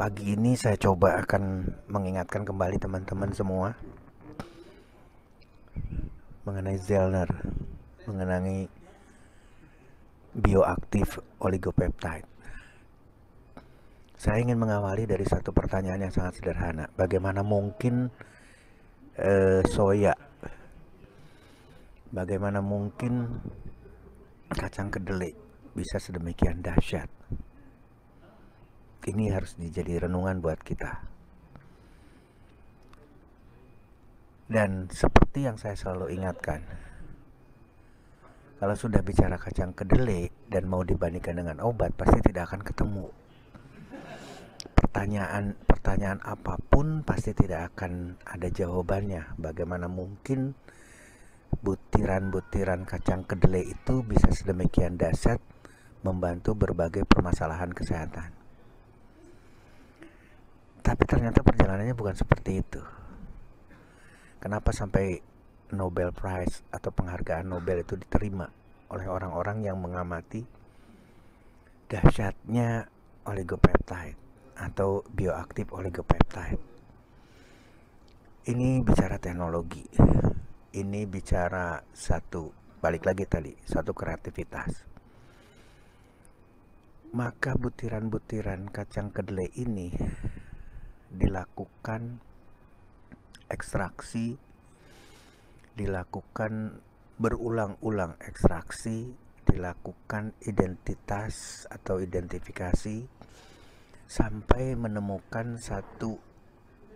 Pagi ini saya coba akan mengingatkan kembali teman-teman semua mengenai Zellner, mengenai bioaktif oligopeptide. Saya ingin mengawali dari satu pertanyaan yang sangat sederhana. Bagaimana mungkin soya, bagaimana mungkin kacang kedelai bisa sedemikian dahsyat? Ini harus dijadi renungan buat kita. Dan seperti yang saya selalu ingatkan, kalau sudah bicara kacang kedelai dan mau dibandingkan dengan obat, pasti tidak akan ketemu. Pertanyaan apapun pasti tidak akan ada jawabannya. Bagaimana mungkin butiran-butiran kacang kedelai itu bisa sedemikian dahsyat membantu berbagai permasalahan kesehatan? Tapi ternyata perjalanannya bukan seperti itu. Kenapa sampai Nobel Prize atau penghargaan Nobel itu diterima oleh orang-orang yang mengamati dahsyatnya oligopeptide atau bioaktif oligopeptide? Ini bicara teknologi. Ini bicara balik lagi tadi, satu kreativitas. Maka butiran-butiran kacang kedelai ini dilakukan ekstraksi, dilakukan berulang-ulang ekstraksi, dilakukan identitas atau identifikasi sampai menemukan satu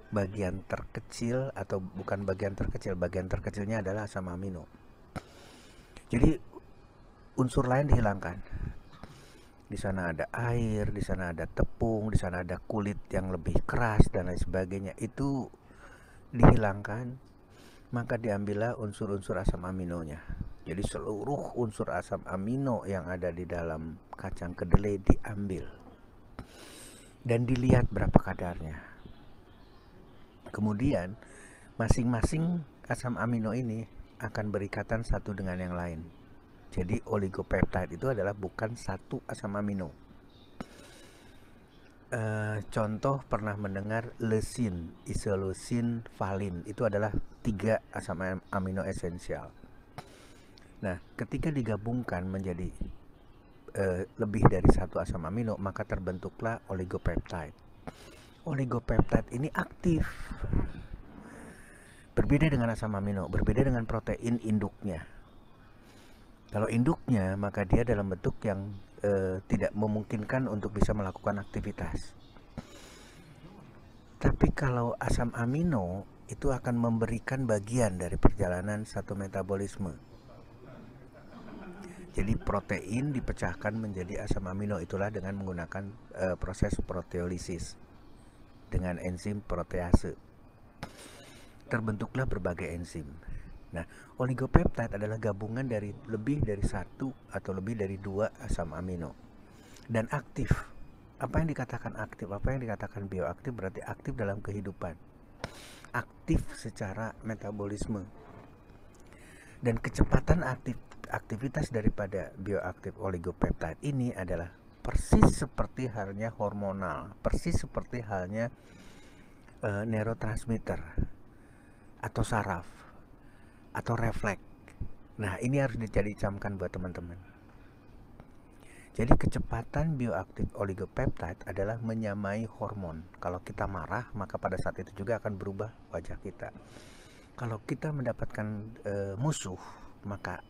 bagian terkecil, atau bukan bagian terkecil, bagian terkecilnya adalah asam amino. Jadi unsur lain dihilangkan. Di sana ada air, di sana ada tepung, di sana ada kulit yang lebih keras dan lain sebagainya. Itu dihilangkan, maka diambillah unsur-unsur asam aminonya. Jadi seluruh unsur asam amino yang ada di dalam kacang kedelai diambil dan dilihat berapa kadarnya. Kemudian masing-masing asam amino ini akan berikatan satu dengan yang lain. Jadi oligopeptide itu adalah bukan satu asam amino. Contoh pernah mendengar leucin, isoleucin, valin, itu adalah 3 asam amino esensial. Nah, ketika digabungkan menjadi lebih dari satu asam amino, maka terbentuklah oligopeptide. Oligopeptide ini aktif. Berbeda dengan asam amino, berbeda dengan protein induknya. Kalau induknya, maka dia dalam bentuk yang tidak memungkinkan untuk bisa melakukan aktivitas. Tapi kalau asam amino itu akan memberikan bagian dari perjalanan satu metabolisme. Jadi protein dipecahkan menjadi asam amino, itulah dengan menggunakan proses proteolisis dengan enzim protease. Terbentuklah berbagai enzim. Nah, oligopeptide adalah gabungan dari lebih dari satu atau lebih dari 2 asam amino dan aktif. Apa yang dikatakan aktif, apa yang dikatakan bioaktif, berarti aktif dalam kehidupan, aktif secara metabolisme. Dan kecepatan aktivitas daripada bioaktif oligopeptide ini adalah persis seperti halnya hormonal, persis seperti halnya neurotransmitter atau saraf atau refleks. Nah, ini harus dicamkan buat teman-teman. Jadi kecepatan bioaktif oligopeptide adalah menyamai hormon. Kalau kita marah, maka pada saat itu juga akan berubah wajah kita. Kalau kita mendapatkan musuh, maka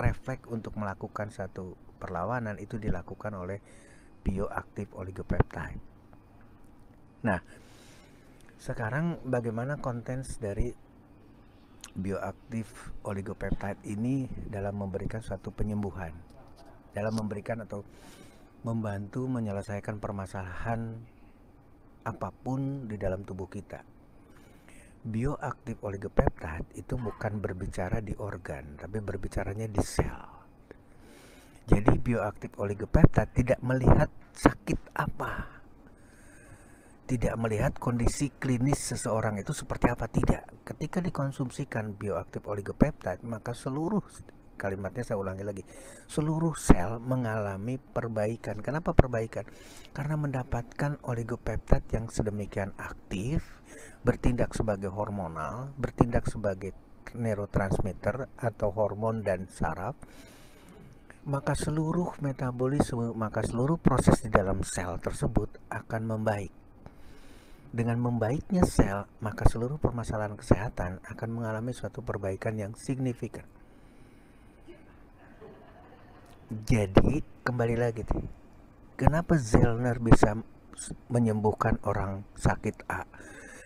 refleks untuk melakukan satu perlawanan itu dilakukan oleh bioaktif oligopeptide. Nah, sekarang bagaimana kontens dari bioaktif oligopeptide ini dalam memberikan suatu penyembuhan, dalam memberikan atau membantu menyelesaikan permasalahan apapun di dalam tubuh kita? Bioaktif oligopeptide itu bukan berbicara di organ, tapi berbicaranya di sel. Jadi bioaktif oligopeptide tidak melihat sakit apa, tidak melihat kondisi klinis seseorang itu seperti apa, tidak. Ketika dikonsumsikan bioaktif oligopeptide, maka seluruh kalimatnya saya ulangi lagi. Seluruh sel mengalami perbaikan. Kenapa perbaikan? Karena mendapatkan oligopeptid yang sedemikian aktif, bertindak sebagai hormonal, bertindak sebagai neurotransmitter atau hormon dan saraf, maka seluruh metabolisme, maka seluruh proses di dalam sel tersebut akan membaik. Dengan membaiknya sel, maka seluruh permasalahan kesehatan akan mengalami suatu perbaikan yang signifikan. Jadi, kembali lagi nih. Kenapa Zellner bisa menyembuhkan orang sakit A?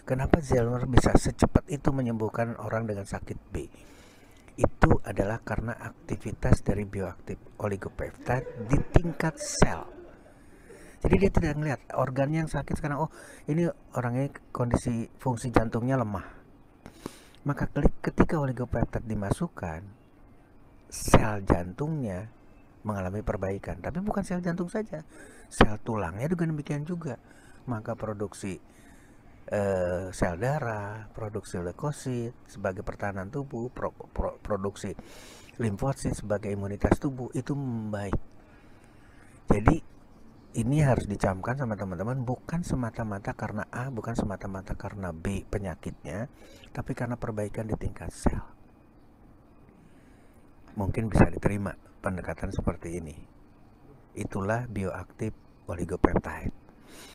Kenapa Zellner bisa secepat itu menyembuhkan orang dengan sakit B? Itu adalah karena aktivitas dari bioaktif oligopeptid di tingkat sel. Jadi dia tidak melihat organnya yang sakit sekarang, oh ini orangnya kondisi fungsi jantungnya lemah. Maka ketika oligopeptid dimasukkan, sel jantungnya mengalami perbaikan. Tapi bukan sel jantung saja, sel tulangnya juga demikian juga. Maka produksi sel darah, produksi leukosit sebagai pertahanan tubuh, produksi limfosit sebagai imunitas tubuh itu membaik. Jadi ini harus dicamkan sama teman-teman, bukan semata-mata karena A, bukan semata-mata karena B penyakitnya, tapi karena perbaikan di tingkat sel. Mungkin bisa diterima pendekatan seperti ini. Itulah bioaktif oligopeptide.